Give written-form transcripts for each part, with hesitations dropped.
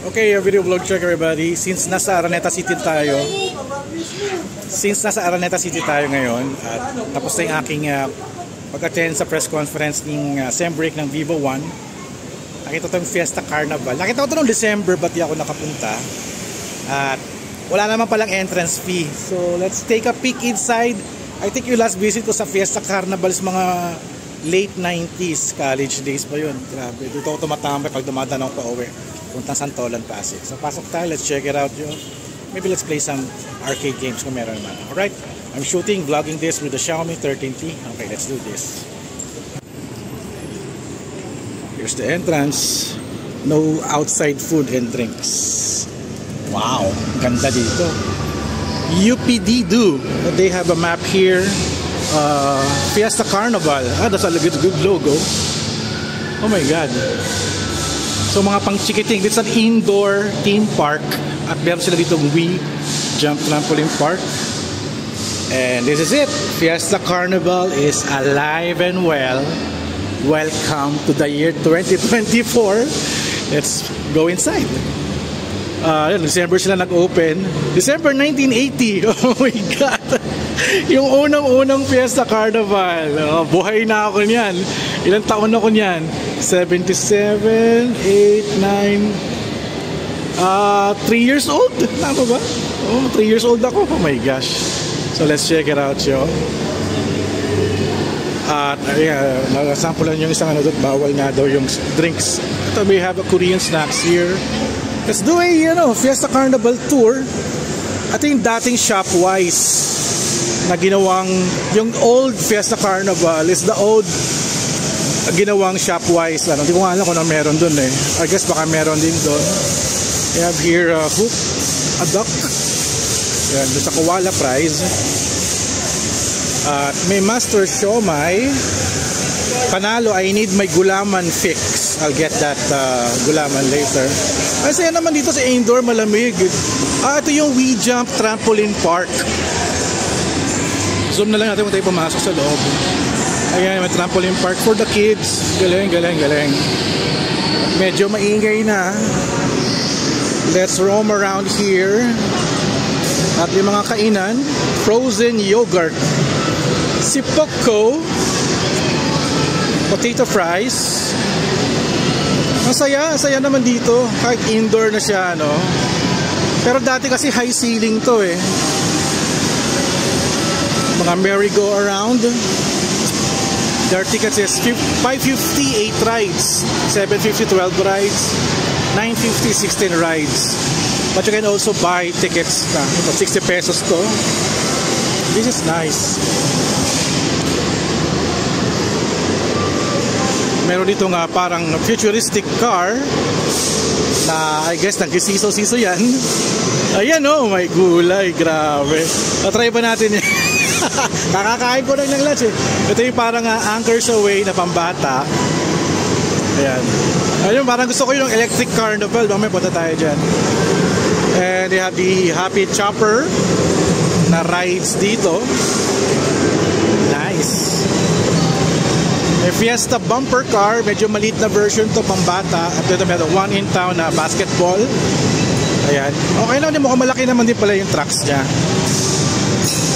Okay, video vlog check everybody. Since nasa Araneta City tayo ngayon at tapos na yung aking pag-attend sa press conference ng sem break ng Vivo One, nakita itong Fiesta Carnival. Nakita ko ito noong December, but di ako nakapunta at wala naman palang entrance fee. So let's take a peek inside. I think yung last visit ko sa Fiesta Carnival is mga late 90s, college days pa yun. Grabe, dito ako tumatambay pag dumadaan ako pa uwi puntang Santolan, Pasig. So pasok tayo, let's check it out yun. Maybe let's play some arcade games kung meron naman. Alright, I'm vlogging this with the Xiaomi 13T. Okay, let's do this. Here's the entrance. No outside food and drinks. Wow, ganda dito. UPD-do. They have a map here. Fiesta Carnival. That's a good logo. Oh my god. So mga pang chikiting, it's an indoor theme park at meron sila dito Wii Jump Trampoline Park. And this is it. Fiesta Carnival is alive and well. Welcome to the year 2024. Let's go inside. December sila nag-open. December 1980. Oh my god. Yung unang Fiesta Carnival. Buhay na ako niyan. Ilang taon ako niyan? 77, 8, 9 3 years old? Tama ba? Oh, 3 years old ako. Oh my gosh. So let's check it out, yo. At nasampulan yung isang ano doon, bawal nga daw yung drinks. Ito, we have a Korean snacks here. Let's do a Fiesta Carnival tour. Ito yung dating Shopwise na ginawang, yung old Fiesta Carnival is the old ginawang Shopwise. Hindi ko nga alam kung ano meron dun eh. I guess baka meron din dun. We have here a hook, a duck. Yan, doon sa Koala Prize. At may Master Siomai. Panalo, I need my gulaman fix. I'll get that gulaman later. Ay, saya naman dito sa indoor, malamig. Ito yung Wii Jump Trampoline Park. Zoom na lang natin kung tayo pumasok sa loob. Ayan, may trampoline park for the kids. Galing. Medyo maingay na. Let's roam around here. At yung mga kainan, frozen yogurt, sipokko, potato fries. Ang saya naman dito. Kahit indoor na siya, no? Pero dati kasi high ceiling to eh. Mga merry-go-around. Their tickets is $550, 8 rides, $750, 12 rides, $950, 16 rides. But you can also buy tickets na. Ito, 60 pesos to. This is nice. Meron dito nga parang futuristic car na I guess nag-siso-siso yan. Ayan oh, may gulay, grabe. Natry ba natin yan? Kakakain ko lang ng lunch eh. Ito yung parang Anchors Away na pambata. Ayan. Ayun, parang gusto ko yung electric carnival. Mamaya punta tayo dyan. And they have the Happy Chopper na rides dito. Nice. May Fiesta Bumper Car. Medyo maliit na version to pambata. At ito may one in town na basketball. Ayan. Okay lang, mukhang malaki naman din pala yung trucks niya.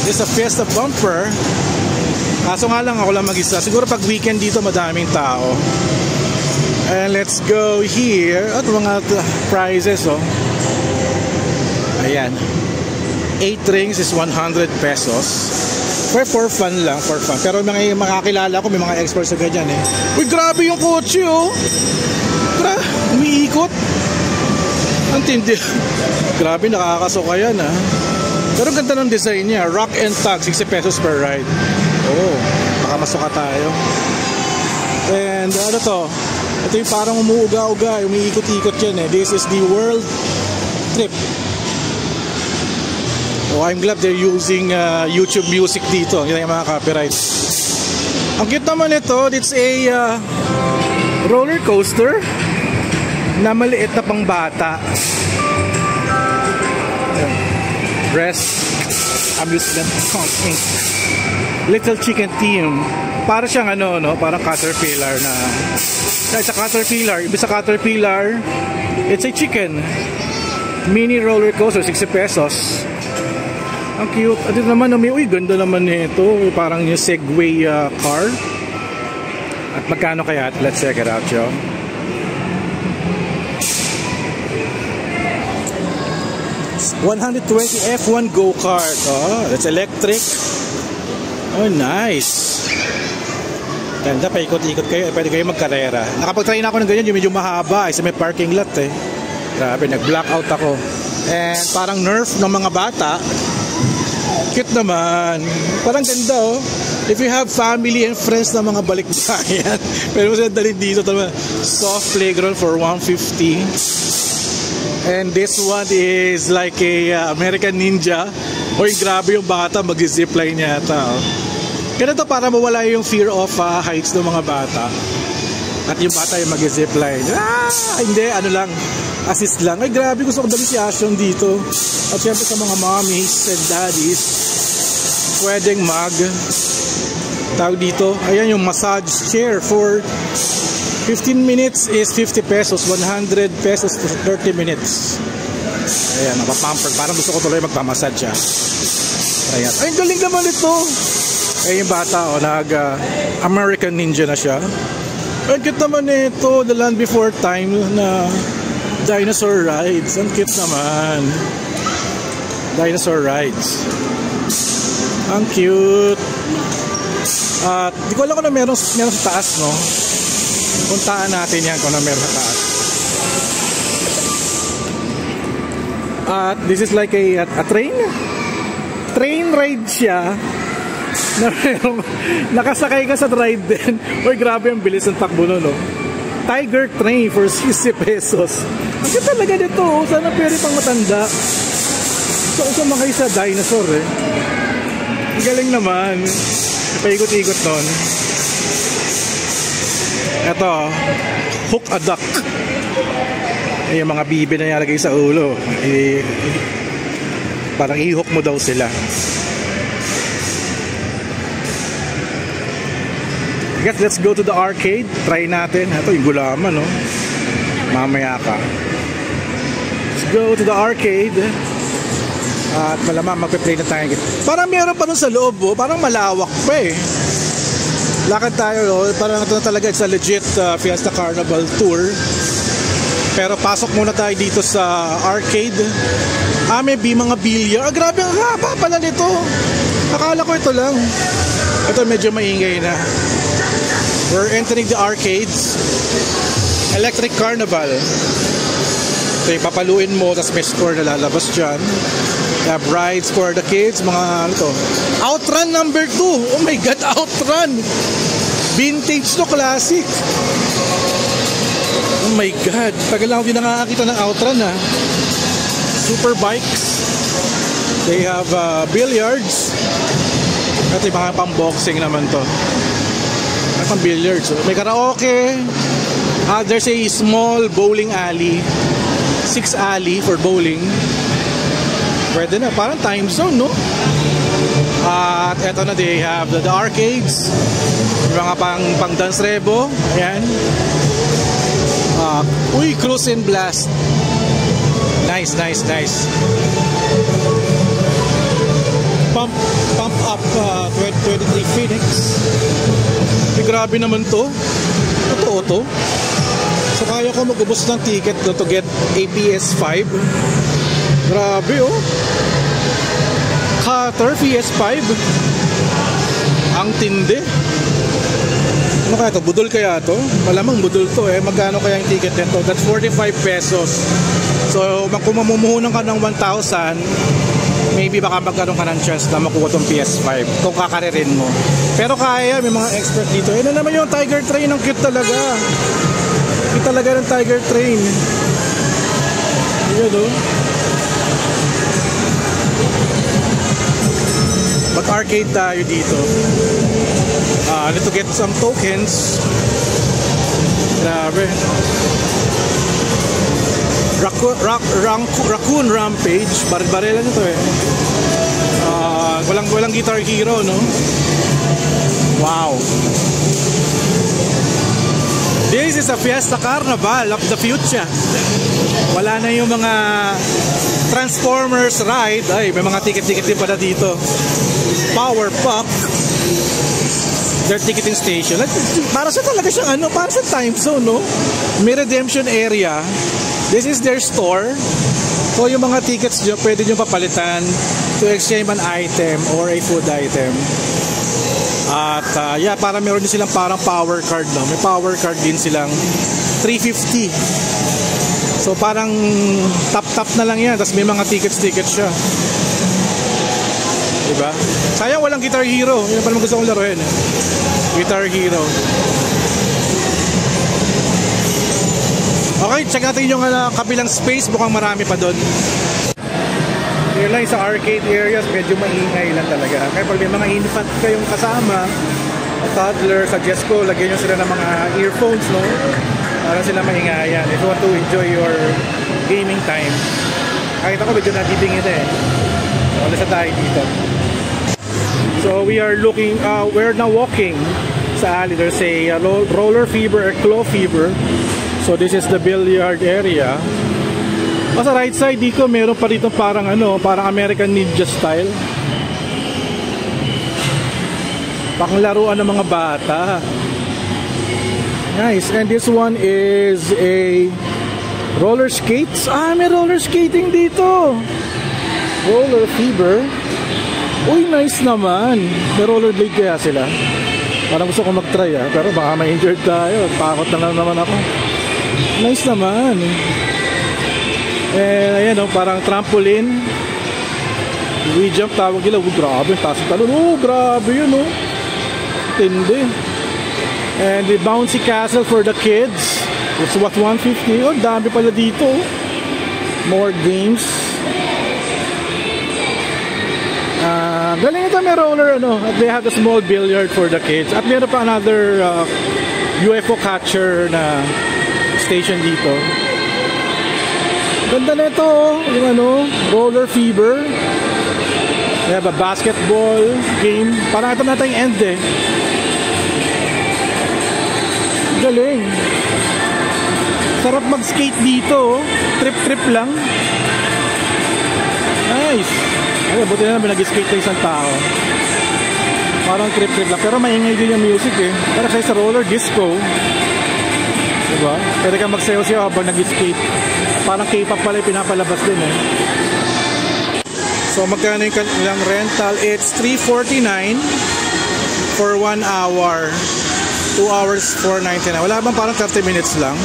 This is a Fiesta Bumper. Kaso nga lang ako lang mag-isa. Siguro pag weekend dito madaming tao. And let's go here. At mga prizes oh. Ayan. 8 rings is 100 pesos. For fun lang, for fun. Pero mga makakilala ko, may mga experts sa ganyan eh. Uy, grabe yung kotse oh. Umiikot. Ang tindi. Grabe, nakakasuka yan ah. Pero ganda ng design niya. Rock and Tug, 60 pesos per ride. Oh, baka masuka tayo. And ano to? Ito yung parang umuuga-uga, umiikot-ikot yan eh. This is the World Trip. Oh, I'm glad they're using YouTube music dito. Yan yung mga copyright. Ang cute naman ito, it's a roller coaster na maliit na pang bata. Rest Amusement Park Inc. Little Chicken Team. Para siyang ano, no? Parang Caterpillar na It's a Caterpillar. Ibig sa Caterpillar, it's a chicken. Mini roller coaster, 60 pesos. Ang cute. At ito naman, uy, ganda naman nito. Parang yung Segway car. At magkano kaya? Let's check it out, yo. $120 F1 go-kart. Oh, that's electric. Oh, nice. Ganda, paikot-ikot kayo. Pwede kayo magkarera. Nakapag-try na ako ng ganyan, yung medyo mahaba. Isa may parking lot eh. Grabe, nag-blackout ako. And parang Nerf ng mga bata. Cute naman. Parang ganda oh. If you have family and friends na mga balikbayan, pero mas dalhin dito. Soft playground for $150. And this one is like a American Ninja. Oy, grabe yung bata, mag-zipline yata oh. Ganito para mawala yung fear of heights ng mga bata. At yung bata yung mag-zipline. Hindi, ano lang, assist lang. Ay, grabe, gusto ko dali si Ashton dito. At syempre sa mga mommies and daddies, pwedeng tawag dito. Ayan yung massage chair for 15 minutes is 50 pesos. 100 pesos for 30 minutes. Ayan, napapamper. Parang gusto ko tuloy magpamassage siya. Ayan. Ay, galing naman ito. Eh yung bata American Ninja na siya. Ang cute naman ito, The Land Before Time na dinosaur rides. Ang cute naman. Dinosaur rides. Ang cute. At di ko alam kung na meron sa taas, no? Puntaan natin yan kung na meron sa taas. At this is like a train. Train ride siya. Nakasakay ka sa ride din. Uy, grabe ang bilis ng takbo nun, no? Tiger train for 60 pesos. Ang cute talaga dito, oh. Sana pwede pang matanda. So, sumakay sa dinosaur, eh. Ang galing naman. Paikot-ikot nun. Ito, hook a duck. Yung mga bibi na nilagay sa ulo. Parang i-hook mo daw sila. I guess let's go to the arcade. Try natin. Ito yung gulaman, no? Mamaya ka. Let's go to the arcade. At malamang magpe-play na tayo. Parang meron pa dun sa loob, oh. Parang malawak pa eh. Lakad tayo, oh. Parang ito na talaga. It's a legit Fiesta Carnival tour. Pero pasok muna tayo dito sa arcade. May mga billiard. Grabe ang haba pala nito. Akala ko ito lang. Ito medyo maingay na. We're entering the arcades. Electric Carnival. So ipapaluin mo, tapos may score na lalabas dyan. You have rides for the kids. Mga ano to, Outrun number 2. Oh my god, Outrun. Vintage to, classic. Oh my god, tagal lang ako din nakakakita ng Outrun ha. Super bikes. They have billiards. At yung mga pang-boxing naman to. Pang billiards. May karaoke. There's a small bowling alley. 6 alley for bowling. Pwede na. Parang time zone, no? At eto na, they have the arcades. Yung mga pang dance rebo. Ayan. Uy, Cruise and Blast. Nice, nice, nice. Pump up 23 Phoenix. Grabe naman to. Totoo to. So kaya ko mag-ubos ng ticket to get APS5. Grabe oh. Qatar PS5. Ang tindi. Ano kaya to? Budol kaya to? Malamang budol to eh. Magkano kaya yung ticket nito? That's 45 pesos. So kung mamumuhunan ka ng 1,000, maybe baka magkaroon ka ng chance na makuha tong PS5 kung kakaririn mo. Pero kaya, may mga expert dito. Ano naman yung Tiger Train? Ang cute talaga. Cute talaga ng Tiger Train. Yun o. Mag-arcade tayo dito. I need to get some tokens. Grabe. Raccoon Rampage. Baril-barilan ito eh. Walang Guitar Hero, no? Wow. This is a Fiesta Carnival of the future. Wala na yung mga Transformers ride. Ay, may mga ticket-ticket din pala dito. Power Puck. Their ticketing station. Para sa talaga siyang ano, para sa time zone, no? May redemption area. This is their store. So yung mga tickets nyo, pwede nyo papalitan to exchange an item or a food item. At yeah, para meron din silang parang power card, no? May power card din silang 350. So parang tap-tap na lang yan. Tapos may mga tickets siya. Diba? Sayang walang Guitar Hero. Yun pa naman gusto kong laruin. Guitar Hero. Okay, check natin yung kabilang space. Mukhang marami pa doon. Here lang sa arcade areas, medyo maingay lang talaga. Kaya pag may mga infant kayong kasama, toddler, suggest ko, lagyan nyo sila ng mga earphones, no? Para sila maingayan. If you want to enjoy your gaming time. Kahit ako, medyo natibing ito eh. Wala sa tayo dito. So we are looking, we're now walking sa alley. There's a roller fever or claw fever. So this is the billiard area. Sa right side dito, meron pa dito parang ano, parang American Ninja style. Panglaruan ng mga bata. Nice. And this one is a roller skates. May roller skating dito. Roller fever. Uy, nice naman. May rollerblade kaya sila. Parang gusto ko mag-try pero baka ma-injured tayo. Pakot na lang naman ako. Nice naman. And ayan, parang trampoline. We jump, tawag nila. Grabe, taas ang talon. Grabe yun, tindi. And the bouncy castle for the kids. It's what, 150. Dami pala dito. More games. Galing ito, may roller, at they have a small billiard for the kids. At meron pa another UFO catcher na station dito. Ganda na ito, yung roller fever. They have a basketball game. Parang ito natin yung end eh. Galing. Sarap mag-skate dito. Trip-trip lang. Nice. Ay, buti na nag-skate na isang tao. Parang trip-trip lang. Pero maingay din yung music eh. Para kayo sa roller disco. Diba? Pwede kang magsayaw-sayaw habang nag-skate. Parang K-pop pala yung pinapalabas din eh. So magkano yung kanilang rental? It's $349 for 1 hour. 2 hours, $499. Wala bang parang 30 minutes lang?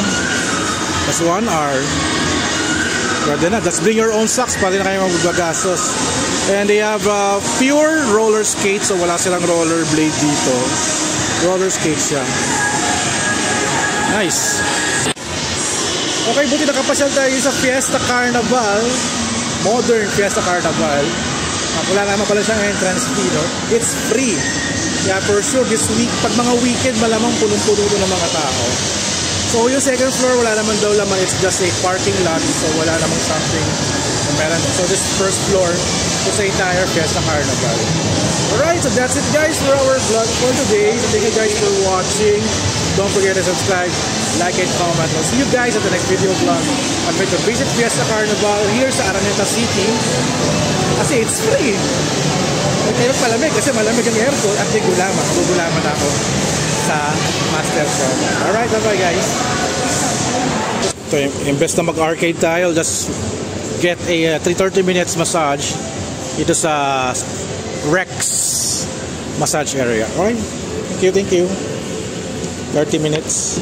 That's 1 hour. Pwede na. Just bring your own socks. Pwede na kayo magbagastos. And they have pure roller skates. So wala silang roller blade dito. Roller skates siya. Nice. Okay, buti nakapasyal tayo sa Fiesta Carnival. Modern Fiesta Carnival. Wala naman pala siyang entrance fee, It's free. Yeah, for sure, this week, pag mga weekend, malamang punong-puno ng mga tao. So yung second floor, wala naman daw laman. It's just a parking lot. So wala namang something na meron. So this first floor, it's the entire Fiesta Carnival. Alright, so that's it guys for our vlog for today. So thank you guys for watching. Don't forget to subscribe, like, and comment. I'll see you guys at the next video vlog. I'm going to visit Fiesta Carnival here sa Araneta City. Kasi it's free. Pero palamig kasi malamig ang aircon at may gulaman. Gugulaman ako sa Master Pro. Alright, bye-bye guys. So, imbes na mag-arcade tayo, just get a 30 minutes massage ito sa Rex massage area. Alright, thank you. 30 minutes.